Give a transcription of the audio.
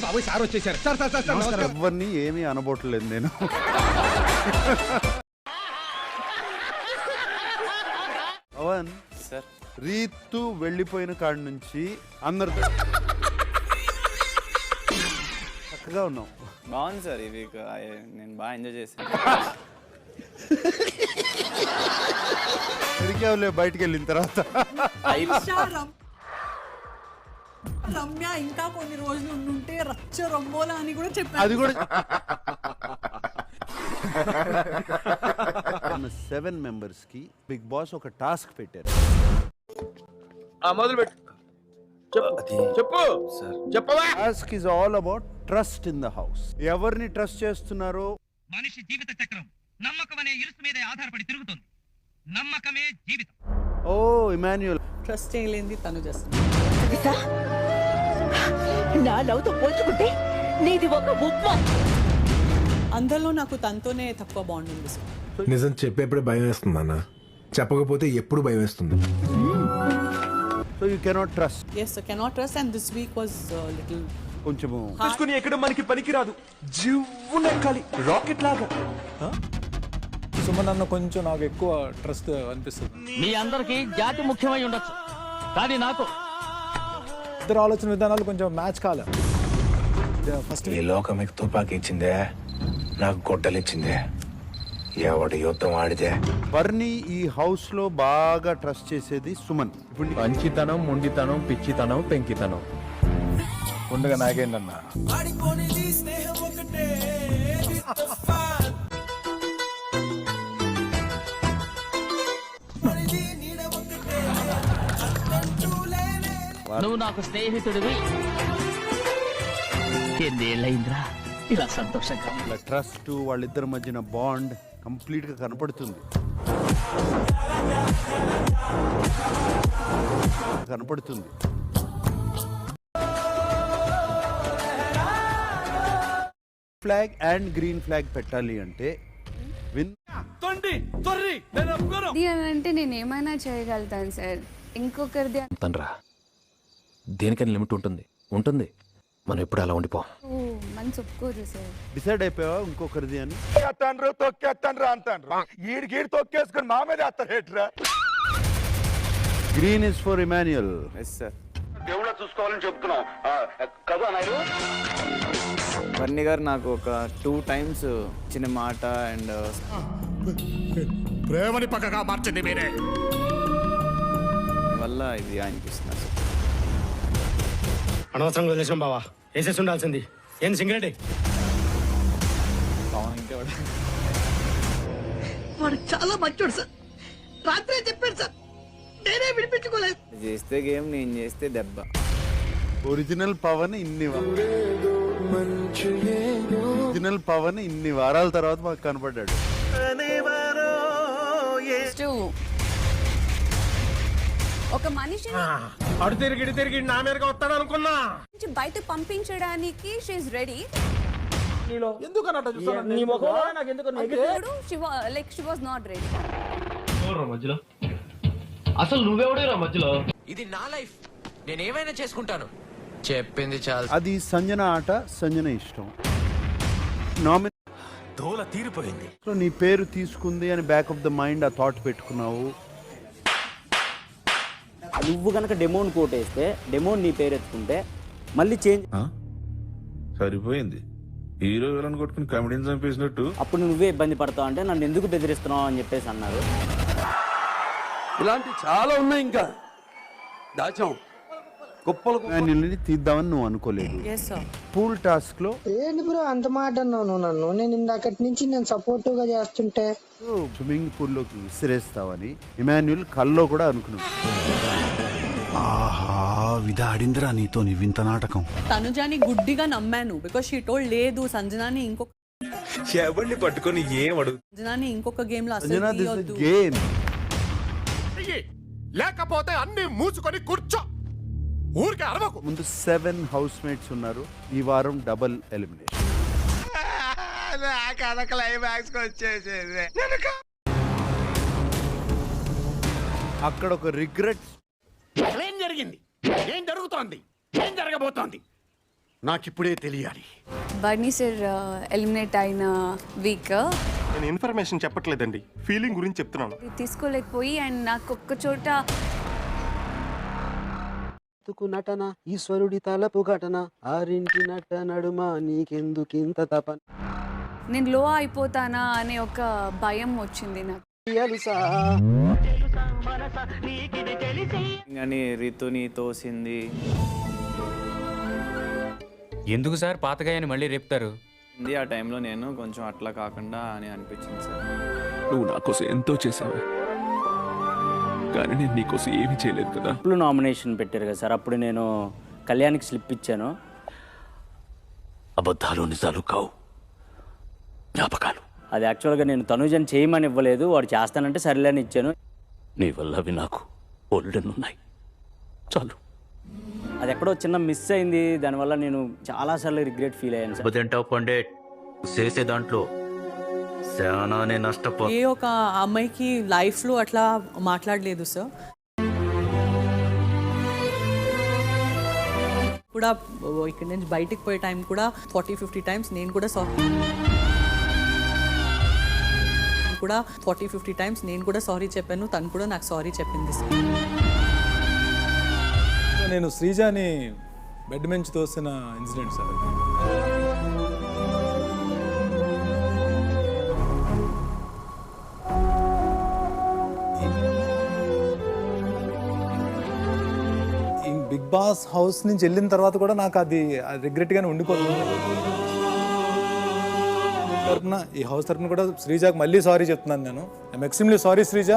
బాబోయ్ సార్ వచ్చేసారు. Sir sir sir నమస్కారం. ఎవరిని ఏమీ అనబోట్లేదు నేను. పవన్ సార్, రీతు వెళ్ళిపోయిన కాడి నుంచి అందరితో చక్కగా ఉన్నాం. బాగుంది సార్ ఈ వీక్. నేను బాగా ఎంజాయ్ చేశాను. తిరిగేవులే బయటికి వెళ్ళిన తర్వాత. రమ్య ఇంకా కొన్ని రోజులు ఉండుంటే రచ్చ రొంబోలా అని కూడా చెప్పారు. అది కూడా 7 members కి బిగ్ బాస్ ఒక టాస్క్ పెట్టారు. మొదలు పెట్టు. చెప్పు సార్, చెప్పవా. Task is all about trust in the house. ఎవరిని ట్రస్ట్ చేస్తున్నారో. మనిషి జీవిత చక్రం నమ్మకం అనే ఇరుసు మీద ఆధారపడి తిరుగుతుంది. నమ్మకమే జీవితం. ఓ ఇమాన్యుయల్. ట్రస్ట్ చేయలేంది తను చేస్తుంది. నా లవ్తో పోల్చుకుంటే నీది ఒక ఉప్మా. అందరిలో నాకు తనతోనే తక్కువ బాండ్ ఉంది సార్. నిజం చెప్పేప్పుడే భయం వేస్తుంది అన్న, చెప్పకపోతే ఎప్పుడు భయం వేస్తుంది. So you cannot trust. Yes cannot trust and this week was little కొంచెము తీసుకుని ఎక్కడ మనకి పనికిరాదు. జివ్వున ఎక్కాలి రాకెట్ లాగా. సుమన్ అన్న కొంచెం నాకు ఎక్కువ ట్రస్ట్ అనిపిస్తుంది. మీ అందరికి జాతి ముఖ్యమై ఉండొచ్చు, కానీ నాకు ఇద్దరు ఆలోచన విధానాలు కొంచెం మ్యాచ్ కాలే. ఫస్ట్ ఈ లోకం మీకు తుపాకీ ఇచ్చిందే, నాకు గొడ్డలు ఇచ్చిందే. ఎవడు యుద్ధం ఆడితే బర్నీ ఈ హౌస్ లో బాగా ట్రస్ట్ చేసేది సుమన్. ఇప్పుడు మంచితనం, మొండితనం, పిచ్చితనం, పెంకితనం ఉండగా నాకేంటన్నా. నువ్వు నాకు స్నేహితుడివి. ఎన్నేళ్ళయిందిరా ఇలా సంతోషంగా. వాళ్ళ ట్రస్ట్, వాళ్ళిద్దరి మధ్యన బాండ్ కంప్లీట్ గా కనపడుతుంది. ఫ్లాగ్ అండ్ గ్రీన్ ఫ్లాగ్ పెట్టాలి అంటే అంటే నేను ఏమైనా చేయగలుగుతాను సార్. ఇంకొకరిది తనరా దేనికని లిమిట్ ఉంటుంది ఉంటుంది. మనం ఎప్పుడు అలా ఉండిపోం. మనసు ఒప్పుకోదు సార్. డిసైడ్ అయిపోయావా ఇంకొకరిది అని? Green is for Emmanuel. Yes sir. Barney గారు నాకు ఒక 2 times చిన్న మాట అండ్ ప్రేమని పక్కగా మార్చింది మీరే. వల్ల ఇది అనిపిస్తున్నా సార్. అనవసరంగా వదిలేసాం బావా, వేసేసి ఉండాల్సింది. ఏం సింగరేటే వాడు చాలా మంచోడు సార్. రాత్రే చెప్పాడు సార్, నేనే వినిపించుకోలేదు. చేస్తే గేమ్, నేను చేస్తే దెబ్బ. ఒరిజినల్ పవన్ ఇన్ని వారాల తర్వాత మాకు కనపడ్డాడు. ఒక మనిషిని అడు తిరిగి నా మీదగా వస్తాడు అనుకున్నా. బయట పంపించడానికి she's ready. She was not ready. మధ్యలో అసలు నువ్వెవడేరా మధ్యలో? ఇది నా లైఫ్, నేనేమైనా చేసుకుంటాను. చెప్పింది చాలు. అది సంజన ఆట, సంజన ఇష్టం. తోల తీరిపోయింది. నీ పేరు తీసుకుంది అని బ్యాక్ ఆఫ్ ద మైండ్ ఆ థాట్ పెట్టుకున్నావు. నువ్వు కనుక డెమోన్ కోటేస్తే, డెమోన్ నీ పేరు ఎత్తుకుంటే మళ్ళీ చేంజ్ సరిపోయింది. హీరో విలన్ కొట్టుకుని కమెడీని చంపేసినట్టు. అప్పుడు నువ్వే ఇబ్బంది పడతావు అంటే నన్ను ఎందుకు బెదిరిస్తున్నావు అని చెప్పేసి అన్నారు. ఇలాంటి చాలా ఉన్నాయి. ఇంకా దాచాం గొప్పలు. ఇమాన్యుయల్ని తీద్దామని నువ్వు అనుకోలేదు. Yes sir. పూల్ టాస్క్ లో ఏంటి బ్రో అంత మాట అన్నావు నన్ను? నేను ఇందాకటి నుంచి నేను సపోర్టివ్ గా చేస్తుంటే స్విమ్మింగ్ పూల్ లోకి విసిరేస్తావని ఇమాన్యుయల్ కల్లో కూడా అనుకున్నాడు. ఆహా, విధాడిందిరా నీతో నీ వింత నాటకం. తనుజాని గుడ్డిగా నమ్మాను బికాస్ షీ టోల్డ్ లేదు సంజనాని ఇంకొక ఎవరిని పట్టుకొని ఏం అడుగు. సంజనాని ఇంకొక గేమ్ లో సంజన, అసలు this is తీయొద్దు. game. లేకపోతే అన్ని మూసుకొని కూర్చో, ఊరికే అరవకు. ముందు 7 హౌస్ మేట్స్ ఉన్నారు. ఈ వారం డబుల్ ఎలిమినేషన్. అక్కడ ఒక రిగ్రెట్. ఏం జరిగింది? ఏం జరుగుతోంది? ఏం జరగబోతోంది? నాకిప్పుడే తెలియాలి. బర్నీ సార్ ఎలిమినేట్ అయిన వీక్ నేను ఇన్ఫర్మేషన్ చెప్పట్లేదండి, ఫీలింగ్ గురించి చెప్తున్నాను. తీసుకోలేకపోయి అండ్ నాకు ఒక్క చోట నటన ఈశ్వరుడి తలపు ఘటన ఆరింటి నట నడుమ నీకెందుకింత తపన నేను లో అయిపోతానా అనే ఒక భయం వచ్చింది నాకు. కానీ రితుని తోసింది. ఎందుకు సార్ పాతగాయని మళ్ళీ రేపుతారు? ఆ టైంలో నేను కొంచెం అట్లా కాకుండా అని అనిపించింది సార్. నువ్వు నా కోసం ఎంతో చేసావు, కానీ నేను నీకోసం ఏమీ చేయలేదు కదా. ఇప్పుడు నామినేషన్ పెట్టారు కదా సార్, అప్పుడు నేను కళ్యాణ్కి స్లిప్ ఇచ్చాను. అబద్ధాలు నిజాలు కావు, జ్ఞాపకాలు. అది యాక్చువల్గా నేను తనుజని చేయమని ఇవ్వలేదు, వాడు చేస్తానంటే సరేలే అని ఇచ్చాను. నీ వల్ల అవి నాకు ఉన్నాయి, చాలు. అది ఎక్కడో చిన్న మిస్ అయింది, దానివల్ల నేను చాలాసార్లు రిగ్రెట్ ఫీల్ అయ్యాను సార్. తింటావు పండే చేసే దాంట్లో శానానే నష్టపో. ఏ ఒక అమ్మాయికి లైఫ్లో అట్లా మాట్లాడలేదు సార్. కూడా ఇక్కడ నుంచి బయటికి పోయే టైం కూడా 40-50 టైమ్స్ నేను కూడా 40-50 టైమ్స్ నేను కూడా సారీ చెప్పాను, తను కూడా నాకు సారీ చెప్పింది సార్. నేను శ్రీజాని బెడ్ నుంచి తోసిన ఇన్సిడెంట్ సార్. ఈ బిగ్ బాస్ హౌస్ నుంచి వెళ్ళిన తర్వాత కూడా నాకు అది రిగ్రెట్గానే ఉండిపోతుంది. ఈ హౌస్ తరపున కూడా శ్రీజాకి మళ్ళీ సారీ చెప్తున్నాను నేను. I'm extremely sorry Sreeja.